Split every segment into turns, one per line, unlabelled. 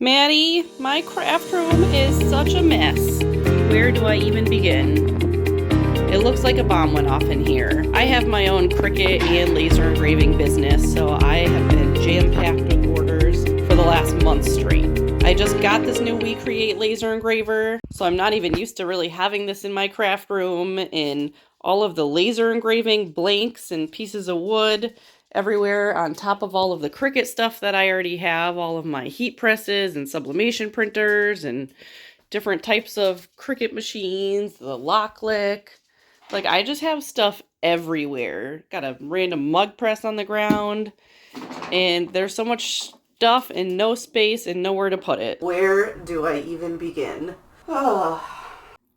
Maddie, my craft room is such a mess. Where do I even begin? It looks like a bomb went off in here. I have my own Cricut and laser engraving business, so I have been jam-packed with orders for the last month straight. I just got this new WeCreat laser engraver, so I'm not even used to really having this in my craft room, and all of the laser engraving blanks and pieces of wood everywhere on top of all of the Cricut stuff that I already have, all of my heat presses and sublimation printers and different types of Cricut machines, the lock lick. Like, I just have stuff everywhere. Got a random mug press on the ground, and there's so much stuff and no space and nowhere to put it. Where do I even begin?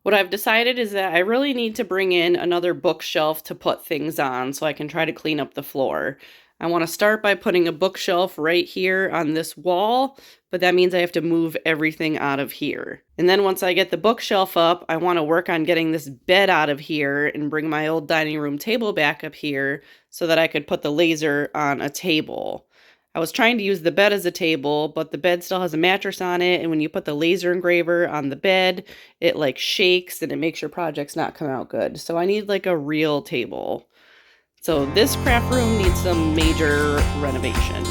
What I've decided is that I really need to bring in another bookshelf to put things on so I can try to clean up the floor. I want to start by putting a bookshelf right here on this wall, but that means I have to move everything out of here. And then once I get the bookshelf up, I want to work on getting this bed out of here and bring my old dining room table back up here so that I could put the laser on a table. I was trying to use the bed as a table, but the bed still has a mattress on it, and when you put the laser engraver on the bed, it like shakes and it makes your projects not come out good. So I need like a real table. So this craft room needs some major renovation.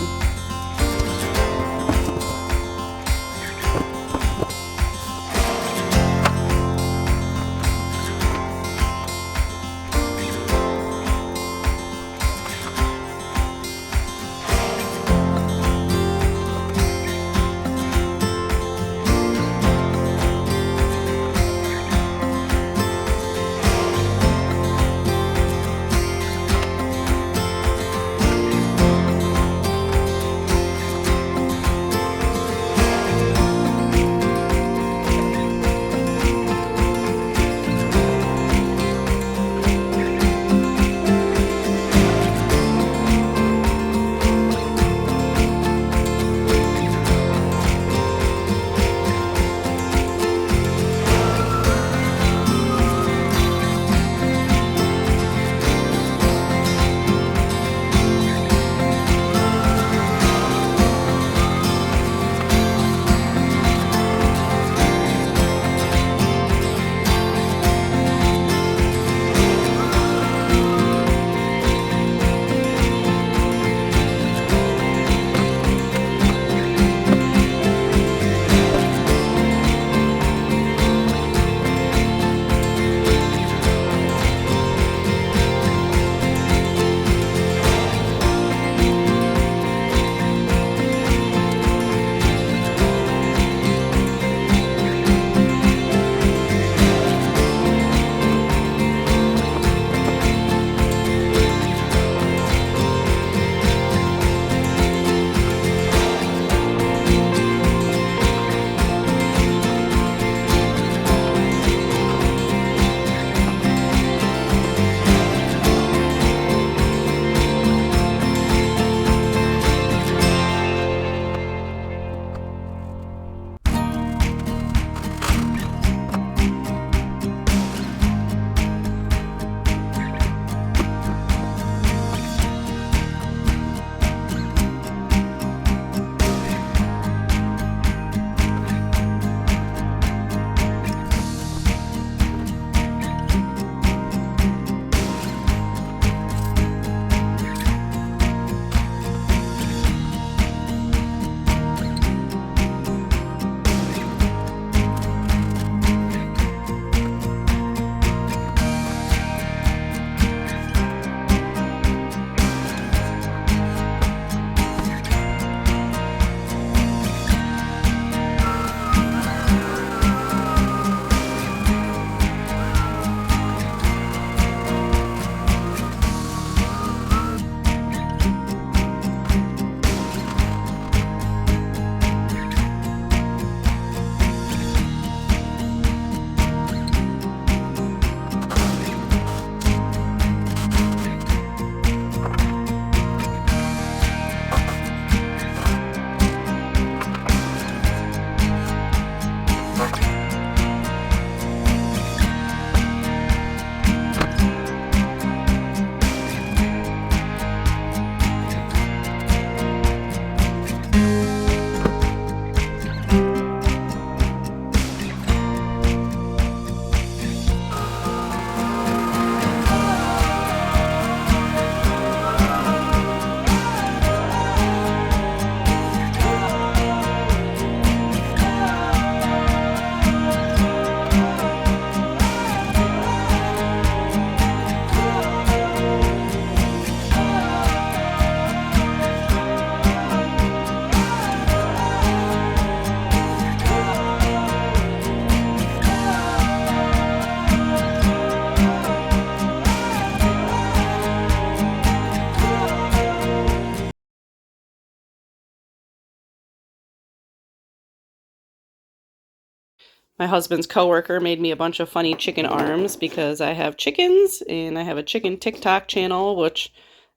My husband's coworker made me a bunch of funny chicken arms because I have chickens and I have a chicken TikTok channel, which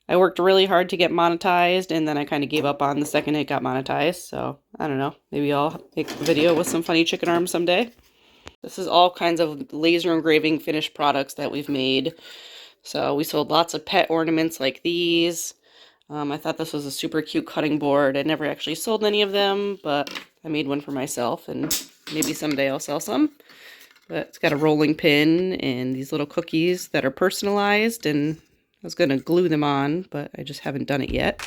I worked really hard to get monetized, and then I kind of gave up on the second it got monetized. So I don't know, maybe I'll make a video with some funny chicken arms someday. This is all kinds of laser engraving finished products that we've made. So we sold lots of pet ornaments like these. I thought this was a super cute cutting board. I never actually sold any of them, but I made one for myself, and maybe someday I'll sell some. But it's got a rolling pin and these little cookies that are personalized, and I was going to glue them on, but I just haven't done it yet.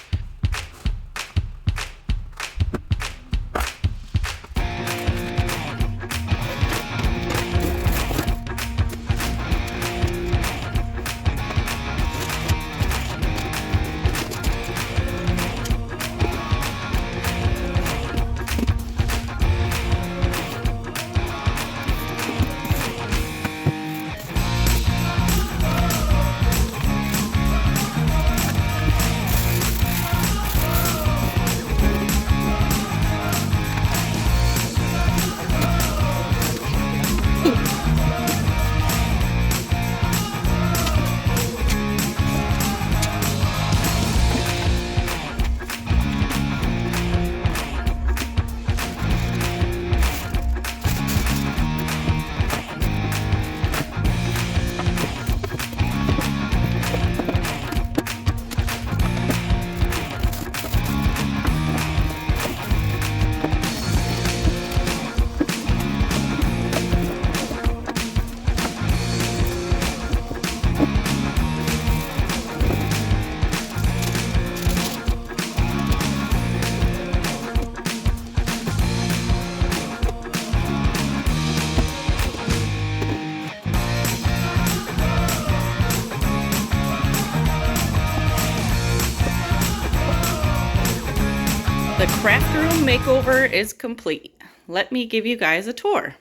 The Craft Room Makeover is complete. Let me give you guys a tour.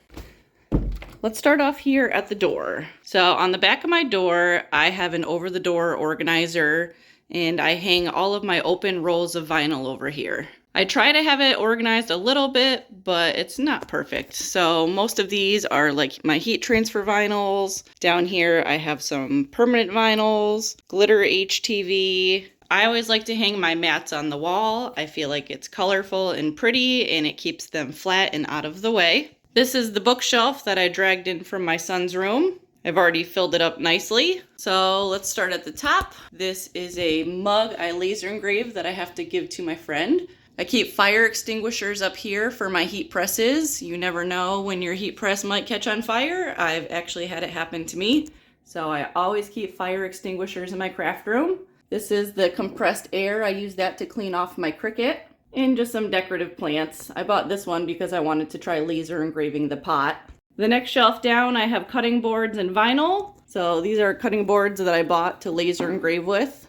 Let's start off here at the door. So on the back of my door, I have an over-the-door organizer, and I hang all of my open rolls of vinyl over here. I try to have it organized a little bit, but it's not perfect. So most of these are like my heat transfer vinyls. Down here, I have some permanent vinyls, glitter HTV. I always like to hang my mats on the wall. I feel like it's colorful and pretty, and it keeps them flat and out of the way. This is the bookshelf that I dragged in from my son's room. I've already filled it up nicely. So let's start at the top. This is a mug I laser engraved that I have to give to my friend. I keep fire extinguishers up here for my heat presses. You never know when your heat press might catch on fire. I've actually had it happen to me. So I always keep fire extinguishers in my craft room. This is the compressed air. I use that to clean off my Cricut. And just some decorative plants. I bought this one because I wanted to try laser engraving the pot. The next shelf down, I have cutting boards and vinyl. So these are cutting boards that I bought to laser engrave with.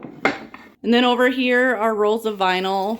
And then over here are rolls of vinyl.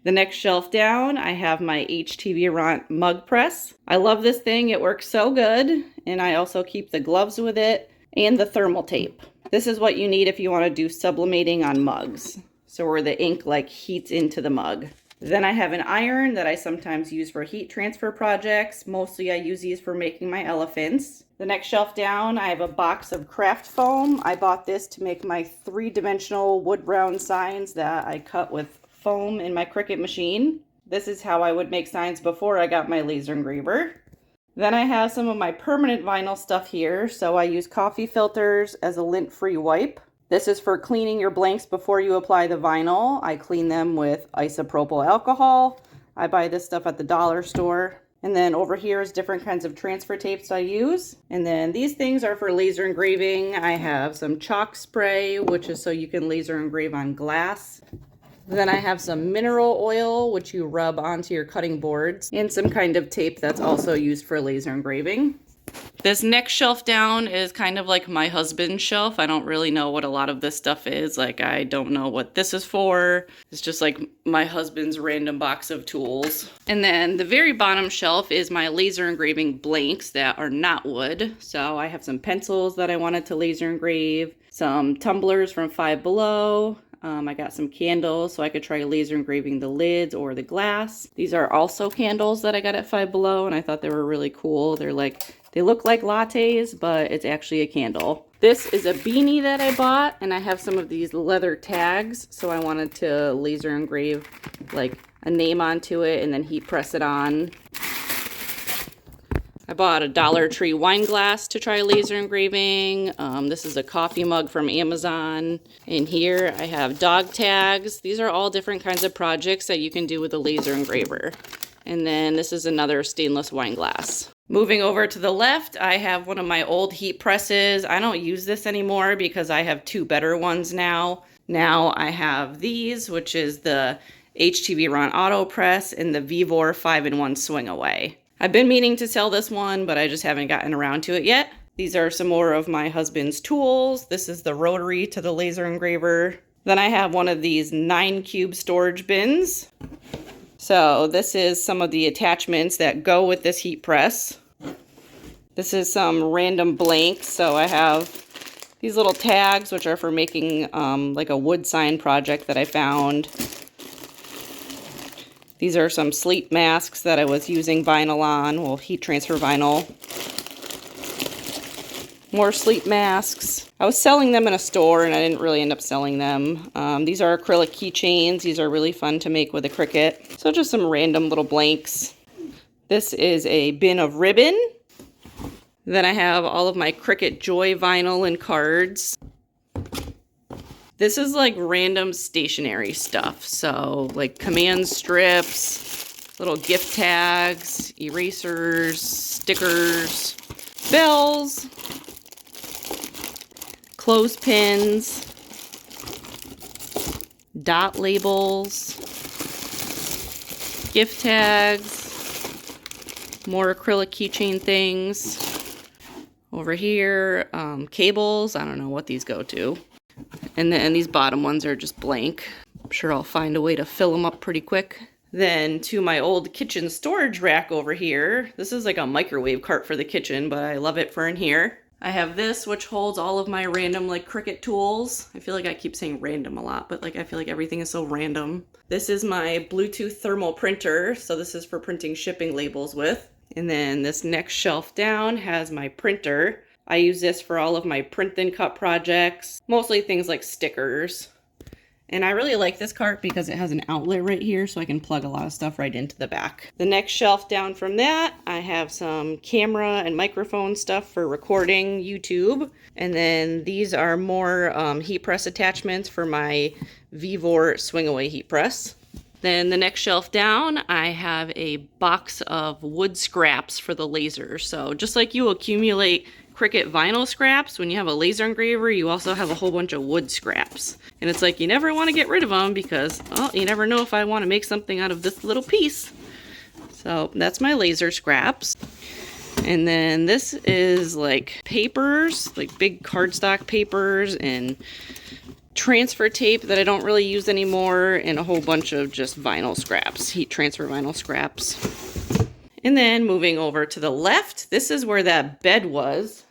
The next shelf down, I have my HTV mug press. I love this thing. It works so good. And I also keep the gloves with it and the thermal tape. This is what you need if you want to do sublimating on mugs. So where the ink like heats into the mug. Then I have an iron that I sometimes use for heat transfer projects. Mostly I use these for making my elephants. The next shelf down, I have a box of craft foam. I bought this to make my 3-dimensional wood brown signs that I cut with foam in my Cricut machine. This is how I would make signs before I got my laser engraver. Then I have some of my permanent vinyl stuff here. So I use coffee filters as a lint-free wipe. This is for cleaning your blanks before you apply the vinyl. I clean them with isopropyl alcohol. I buy this stuff at the dollar store. And then over here is different kinds of transfer tapes I use. And then these things are for laser engraving. I have some chalk spray, which is so you can laser engrave on glass. Then I have some mineral oil, which you rub onto your cutting boards, and some kind of tape that's also used for laser engraving. This next shelf down is kind of like my husband's shelf. I don't really know what a lot of this stuff is. Like, I don't know what this is for. It's just like my husband's random box of tools. And then the very bottom shelf is my laser engraving blanks that are not wood. So I have some pencils that I wanted to laser engrave, some tumblers from Five Below. I got some candles so I could try laser engraving the lids or the glass. These are also candles that I got at Five Below, and I thought they were really cool. They look like lattes, but it's actually a candle. This is a beanie that I bought, and I have some of these leather tags, so I wanted to laser engrave like a name onto it and then heat press it on. I bought a Dollar Tree wine glass to try laser engraving. This is a coffee mug from Amazon. In here I have dog tags. These are all different kinds of projects that you can do with a laser engraver. And then this is another stainless wine glass. Moving over to the left, I have one of my old heat presses. I don't use this anymore because I have two better ones now. Now I have these, which is the HTV Ron Auto Press and the Vevor 5-in-1 Swing Away. I've been meaning to sell this one, but I just haven't gotten around to it yet. These are some more of my husband's tools. This is the rotary to the laser engraver. Then I have one of these 9-cube storage bins. So this is some of the attachments that go with this heat press. This is some random blanks. So I have these little tags, which are for making like a wood sign project that I found. These are some sleep masks that I was using vinyl on, well, heat transfer vinyl. More sleep masks. I was selling them in a store and I didn't really end up selling them. These are acrylic keychains. These are really fun to make with a Cricut. So just some random little blanks. This is a bin of ribbon. Then I have all of my Cricut Joy vinyl and cards. This is like random stationery stuff. So like command strips, little gift tags, erasers, stickers, bells, clothespins, dot labels, gift tags, more acrylic keychain things. Over here, cables. I don't know what these go to. And then these bottom ones are just blank. I'm sure I'll find a way to fill them up pretty quick. Then to my old kitchen storage rack over here. This is like a microwave cart for the kitchen, but I love it for in here. I have this, which holds all of my random like Cricut tools. I feel like I keep saying random a lot, but like I feel like everything is so random. This is my Bluetooth thermal printer. So this is for printing shipping labels with. And then this next shelf down has my printer. I use this for all of my print and cut projects, mostly things like stickers. And I really like this cart because it has an outlet right here so I can plug a lot of stuff right into the back. The next shelf down from that, I have some camera and microphone stuff for recording YouTube. And then these are more heat press attachments for my Vevor Swing Away heat press. Then the next shelf down, I have a box of wood scraps for the laser. So just like you accumulate Cricut vinyl scraps, when you have a laser engraver, you also have a whole bunch of wood scraps. And it's like you never want to get rid of them because, well, you never know if I want to make something out of this little piece. So that's my laser scraps. And then this is like papers, like big cardstock papers and transfer tape that I don't really use anymore, and a whole bunch of just vinyl scraps, heat transfer vinyl scraps. And then moving over to the left, this is where that bed was.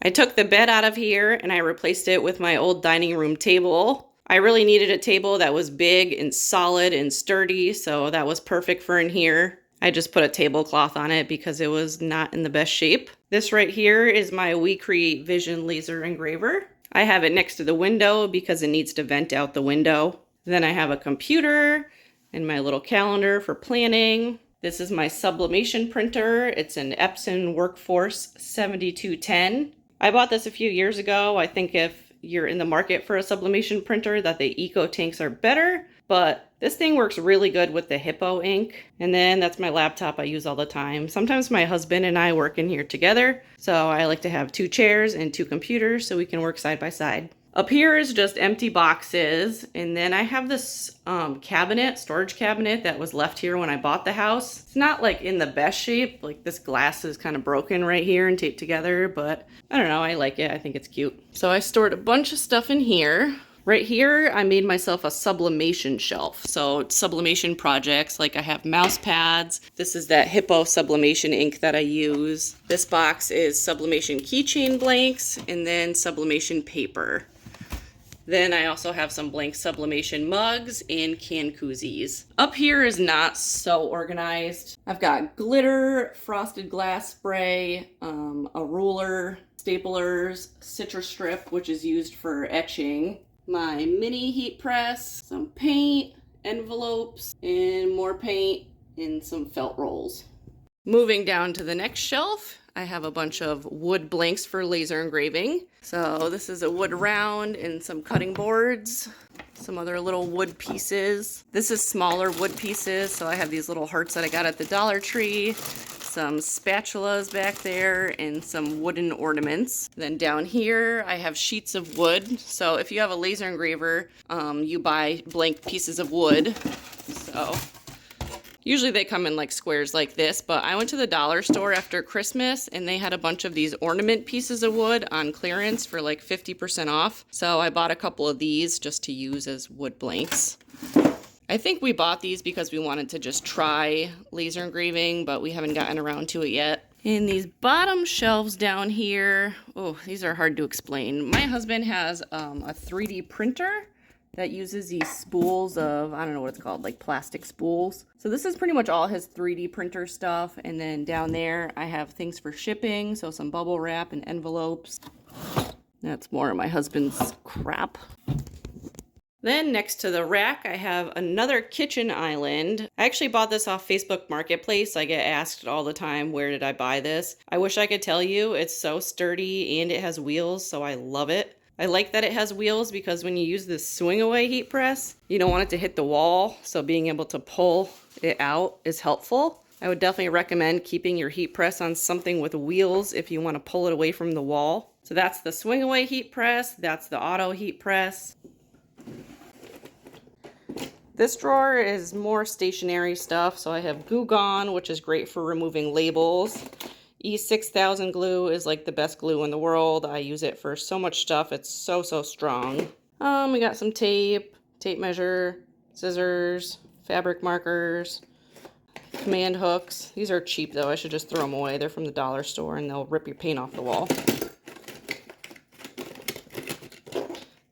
I took the bed out of here and I replaced it with my old dining room table. I really needed a table that was big and solid and sturdy, so that was perfect for in here. I just put a tablecloth on it because it was not in the best shape. This right here is my WeCreat Vision laser engraver. I have it next to the window because it needs to vent out the window. Then I have a computer and my little calendar for planning. This is my sublimation printer. It's an Epson Workforce 7210. I bought this a few years ago. I think if you're in the market for a sublimation printer that the Eco tanks are better, but this thing works really good with the Hippo ink. And then that's my laptop I use all the time. Sometimes my husband and I work in here together, so I like to have 2 chairs and 2 computers so we can work side by side. Up here is just empty boxes, and then I have this storage cabinet that was left here when I bought the house. It's not like in the best shape, like this glass is kind of broken right here and taped together, but I don't know, I like it, I think it's cute. So I stored a bunch of stuff in here. Right here, I made myself a sublimation shelf. So sublimation projects, like I have mouse pads. This is that Hippo sublimation ink that I use. This box is sublimation keychain blanks and then sublimation paper. Then I also have some blank sublimation mugs and can koozies. Up here is not so organized. I've got glitter, frosted glass spray, a ruler, staplers, citrus strip, which is used for etching, my mini heat press, some paint, envelopes, and more paint, and some felt rolls. Moving down to the next shelf, I have a bunch of wood blanks for laser engraving. So this is a wood round and some cutting boards, some other little wood pieces. This is smaller wood pieces, so I have these little hearts that I got at the Dollar Tree, some spatulas back there, and some wooden ornaments. Then down here, I have sheets of wood. So if you have a laser engraver, you buy blank pieces of wood. So usually they come in like squares like this, but I went to the dollar store after Christmas and they had a bunch of these ornament pieces of wood on clearance for like 50% off. So I bought a couple of these just to use as wood blanks. I think we bought these because we wanted to just try laser engraving, but we haven't gotten around to it yet. And these bottom shelves down here, oh, these are hard to explain. My husband has a 3D printer that uses these spools of, I don't know what it's called, like plastic spools. So this is pretty much all his 3D printer stuff. And then down there, I have things for shipping. So some bubble wrap and envelopes. That's more of my husband's crap. Then next to the rack, I have another kitchen island. I actually bought this off Facebook Marketplace. I get asked all the time, where did I buy this? I wish I could tell you. It's so sturdy and it has wheels, so I love it. I like that it has wheels because when you use this swing away heat press, you don't want it to hit the wall. So being able to pull it out is helpful. I would definitely recommend keeping your heat press on something with wheels if you want to pull it away from the wall. So that's the swing away heat press. That's the auto heat press. This drawer is more stationary stuff. So I have Goo Gone, which is great for removing labels. E6000 glue is like the best glue in the world. I use it for so much stuff. It's so strong. We got some tape measure, scissors, fabric markers, command hooks. These are cheap though. I should just throw them away. They're from the dollar store and they'll rip your paint off the wall.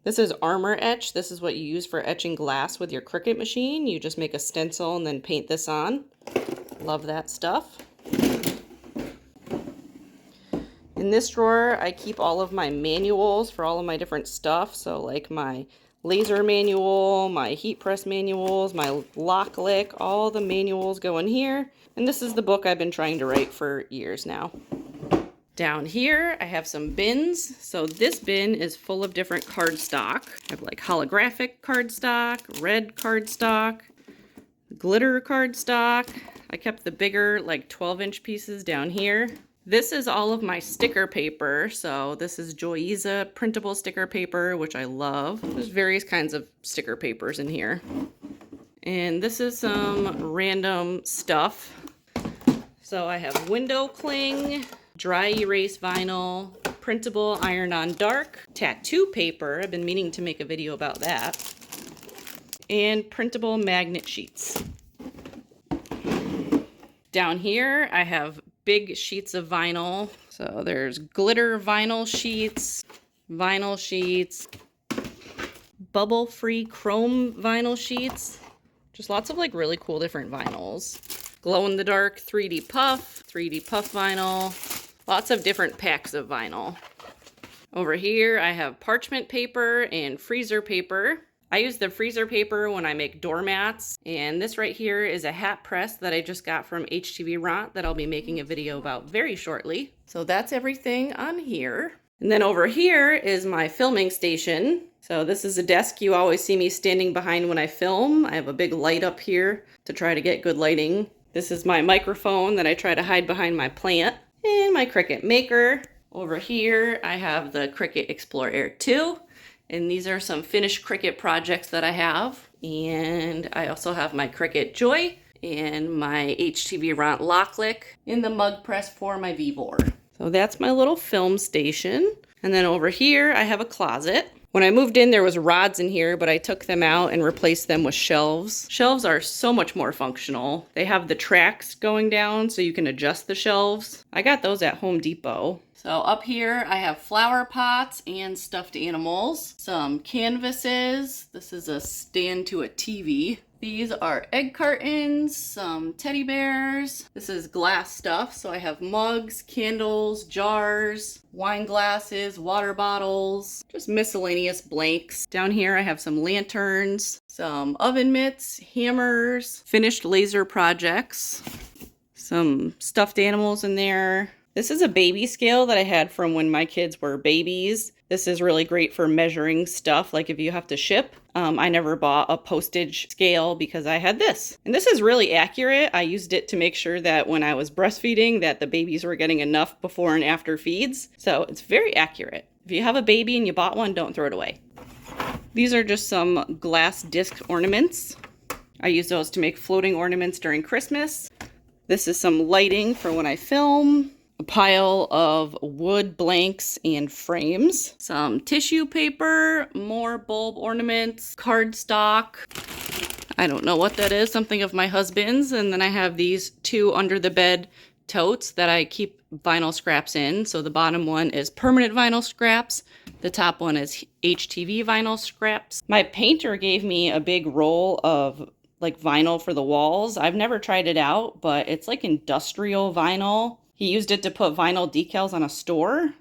This is Armor Etch. This is what you use for etching glass with your Cricut machine. You just make a stencil and then paint this on. Love that stuff. In this drawer, I keep all of my manuals for all of my different stuff. So like my laser manual, my heat press manuals, my lock lick, all the manuals go in here. And this is the book I've been trying to write for years now. Down here, I have some bins. So this bin is full of different cardstock. I have like holographic cardstock, red cardstock, glitter cardstock. I kept the bigger like 12-inch pieces down here. This is all of my sticker paper. So this is Joyiza printable sticker paper, which I love. There's various kinds of sticker papers in here. And this is some random stuff. So I have window cling, dry erase vinyl, printable iron-on dark, tattoo paper. I've been meaning to make a video about that. And printable magnet sheets. Down here, I have big sheets of vinyl. So there's glitter vinyl sheets, bubble-free chrome vinyl sheets. Just lots of like really cool different vinyls. Glow-in-the-dark 3D puff vinyl. Lots of different packs of vinyl. Over here, I have parchment paper and freezer paper. I use the freezer paper when I make doormats. And this right here is a hat press that I just got from HTV Ront that I'll be making a video about very shortly. So that's everything on here. And then over here is my filming station. So this is a desk you always see me standing behind when I film. I have a big light up here to try to get good lighting. This is my microphone that I try to hide behind my plant. And my Cricut Maker. Over here, I have the Cricut Explore Air 2. And these are some finished Cricut projects that I have. And I also have my Cricut Joy and my HTV Ront lock lick in the mug press for my V-bore. So that's my little film station. And then over here, I have a closet. When I moved in, there was rods in here, but I took them out and replaced them with shelves. Shelves are so much more functional. They have the tracks going down so you can adjust the shelves. I got those at Home Depot. So up here I have flower pots and stuffed animals, some canvases. This is a stand to a TV. These are egg cartons, some teddy bears. This is glass stuff, so I have mugs, candles, jars, wine glasses, water bottles, just miscellaneous blanks. Down here I have some lanterns, some oven mitts, hammers, finished laser projects, some stuffed animals in there. This is a baby scale that I had from when my kids were babies. This is really great for measuring stuff, like if you have to ship. I never bought a postage scale because I had this. And this is really accurate. I used it to make sure that when I was breastfeeding that the babies were getting enough before and after feeds. So it's very accurate. If you have a baby and you bought one, don't throw it away. These are just some glass disc ornaments. I use those to make floating ornaments during Christmas. This is some lighting for when I film. A pile of wood blanks and frames, some tissue paper, more bulb ornaments, cardstock. I don't know what that is, something of my husband's. And then I have these two under the bed totes that I keep vinyl scraps in. So the bottom one is permanent vinyl scraps. The top one is HTV vinyl scraps. My painter gave me a big roll of like vinyl for the walls. I've never tried it out, but it's like industrial vinyl. He used it to put vinyl decals on a store,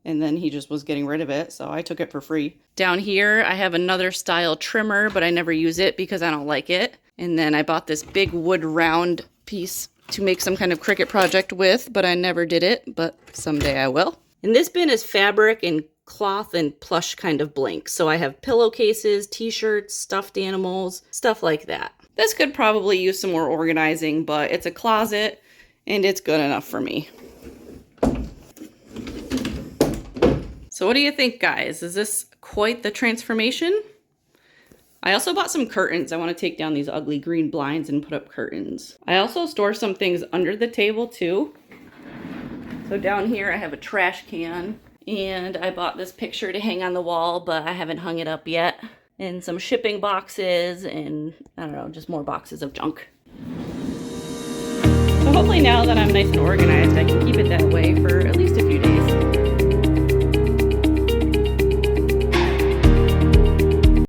and then he just was getting rid of it, so I took it for free. Down here, I have another style trimmer, but I never use it because I don't like it. And then I bought this big wood round piece to make some kind of Cricut project with, but I never did it, but someday I will. And this bin is fabric and cloth and plush kind of blanks. So I have pillowcases, t-shirts, stuffed animals, stuff like that. This could probably use some more organizing, but it's a closet, and it's good enough for me. So what do you think, guys? Is this quite the transformation? I also bought some curtains. I want to take down these ugly green blinds and put up curtains. I also store some things under the table too. So down here I have a trash can, and I bought this picture to hang on the wall, but I haven't hung it up yet. And some shipping boxes and, I don't know, just more boxes of junk. So hopefully now that I'm nice and organized, I can keep it that way for at least